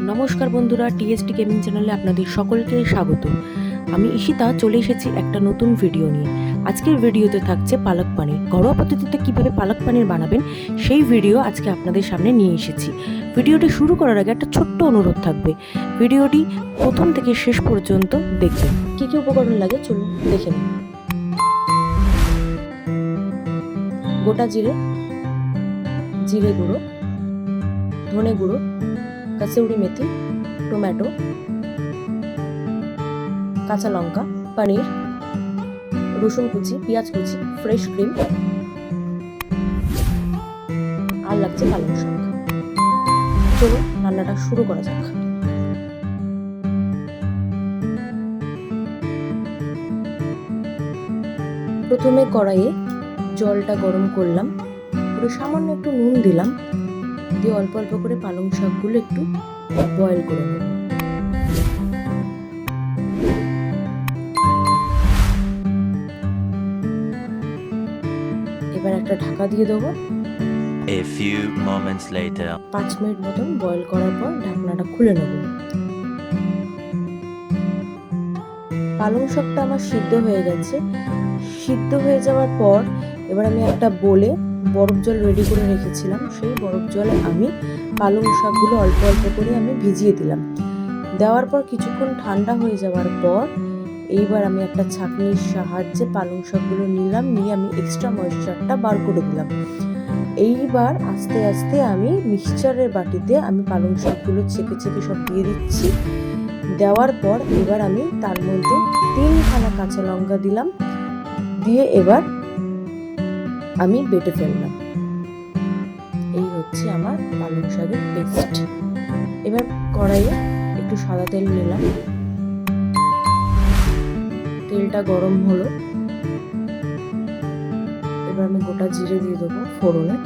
নমস্কার বন্ধুরা, TST gaming চ্যানেলে আপনাদের সকলকে স্বাগত। আমি ঈশিতা চলে এসেছি একটা নতুন ভিডিও নিয়ে। আজকের ভিডিওতে থাকছে পালক পানির। ঘরোয়া পদ্ধতিতে কীভাবে পালক পানির বানাবেন সেই ভিডিও আজকে আপনাদের সামনে নিয়ে এসেছি। ভিডিওটি শুরু করার আগে একটা ছোট্ট অনুরোধ থাকবে, ভিডিওটি প্রথম থেকে শেষ পর্যন্ত দেখবেন। কী কী উপকরণ লাগে চলুন দেখে নিন। গোটা জিরে, জিরে গুঁড়ো, ধনে গুঁড়ো, কাসুরি মেথি, টমেটো, কাঁচা লঙ্কা, পনির, রসুন কুচি, পেঁয়াজ কুচি, ফ্রেশ ক্রিম, আর লাগছে পালং শাক। চলুন রান্নাটা শুরু করা যাক। প্রথমে কড়াইয়ে জলটা গরম করলাম, পুরো সামান্য একটু নুন দিলাম, দিয়ে অল্প অল্প করে পালং শাকগুলো একটু বয়েল করে নেব। এবার একটা ঢাকা দিয়ে দেবো। 5 মিনিট মতন বয়েল করার পর ঢাকনাটা খুলে নেব। পালং শাকটা আমার সিদ্ধ হয়ে গেছে। সিদ্ধ হয়ে যাওয়ার পর এবার আমি একটা বোলে বরফ জল রেডি করে রেখেছিলাম, সেই বরফ জলে আমি পালং শাকগুলো অল্প অল্প করে আমি ভিজিয়ে দিলাম। দেওয়ার পর কিছুক্ষণ ঠান্ডা হয়ে যাওয়ার পর এইবার আমি একটা ছাঁকনির সাহায্যে পালং শাকগুলো নিলাম, নিয়ে আমি এক্সট্রা ময়েশ্চারটা বার করে দিলাম। এইবার আস্তে আস্তে আমি মিক্সচারের বাটিতে আমি পালং শাকগুলো ছেঁকে ছেঁকে সব দিয়ে দিচ্ছি। দেওয়ার পর এবার আমি তার মধ্যে 3খানা কাঁচা লঙ্কা দিলাম, দিয়ে এবার আমি বেটে ফেললাম। এই হচ্ছে আমার পালং শাকের পেস্ট। এবার কড়াইয়ে একটু সাদা তেল নিলাম, তেলটা গরম হলো। এবার আমি গোটা জিরে দিয়ে দেবো ফোড়নে।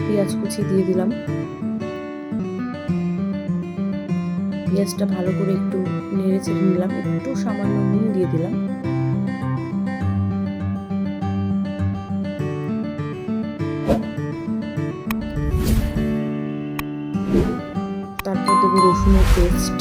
পেঁয়াজ কুচি দিয়ে দিলাম। পেঁয়াজটা ভালো করে একটু নেড়ে চেড়ে নিলাম, একটু সামান্য নুন দিয়ে দিলাম। তারপর দেবো রসুনের পেস্ট,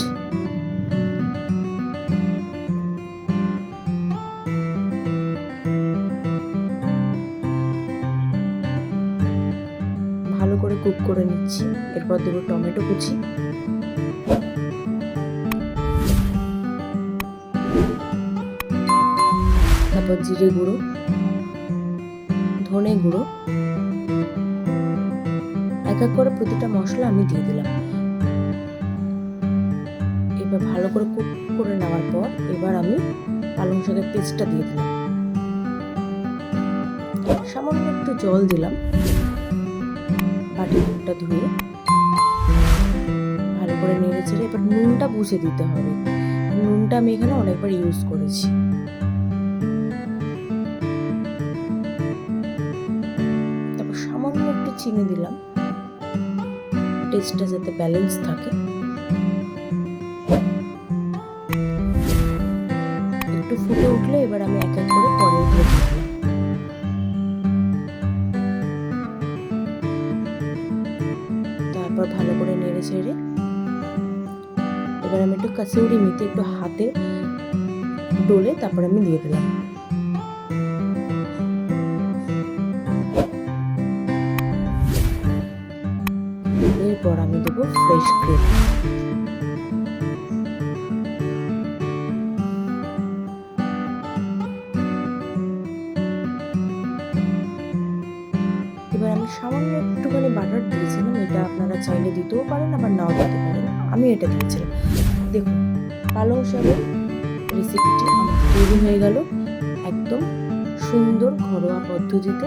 ভালো করে কুক করে নিচ্ছি। এরপর দেবো টমেটো কুচি, তারপর জিরে গুঁড়ো, ধনে গুঁড়ো, এক এক করে প্রতিটা মশলা আমি দিয়ে দিলাম। এবার ভালো করে কুক করে নেওয়ার পর এবার আমি পালং শাকের পেস্টটা দিয়ে দিলাম। সামান্য একটু জল দিলাম, বাটিটা ধুয়ে ভালো করে নেড়ে চেড়ে এবার নুনটা বুঝে দিতে হবে। নুনটা আমি এখানে অনেকবার ইউজ করেছি। তারপর সামান্য একটু চিনি দিলাম, টেস্টটা যাতে ব্যালেন্স থাকে। একটু ফুটে উঠলে এবার আমি এক এক করে পনির দিয়ে দিলাম। তারপর ভালো করে নেড়ে চেড়ে এবার আমি একটু কাসুরি মেথি একটু হাতে ডলে তারপর আমি দিয়ে দিলাম। এরপর আমি দেবো ফ্রেশ ক্রিম। এবার আমি সামান্য একটুখানি বাটার দিয়েছিলাম, এটা আপনারা চাইলে দিতেও পারেন আবার নাও দিতে পারেন, আমি এটা দিয়েছিলাম। দেখুন পালং শাকের রেসিপিটি আমার তৈরি হয়ে গেল। একদম সুন্দর ঘরোয়া পদ্ধতিতে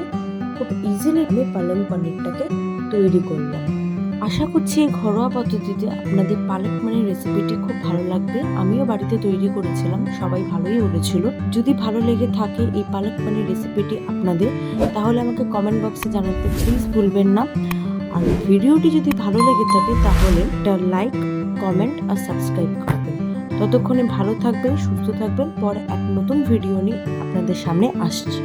খুব ইজিলি আমি পালং পনিরটাকে তৈরি করলাম। আশা করছি এই ঘরোয়া পদ্ধতিতে আপনাদের পালক পানির রেসিপিটি খুব ভালো লাগবে। আমিও বাড়িতে তৈরি করেছিলাম, সবাই ভালোই বলেছিল। যদি ভালো লেগে থাকে এই পালক পানির রেসিপিটি আপনাদের, তাহলে আমাকে কমেন্ট বক্সে জানাতে প্লিজ ভুলবেন না। আর ভিডিওটি যদি ভালো লেগে থাকে তাহলে একটা লাইক, কমেন্ট আর সাবস্ক্রাইব করবেন। তো ততক্ষণে ভালো থাকবেন, সুস্থ থাকবেন। পরে এক নতুন ভিডিও নিয়ে আপনাদের সামনে আসছি।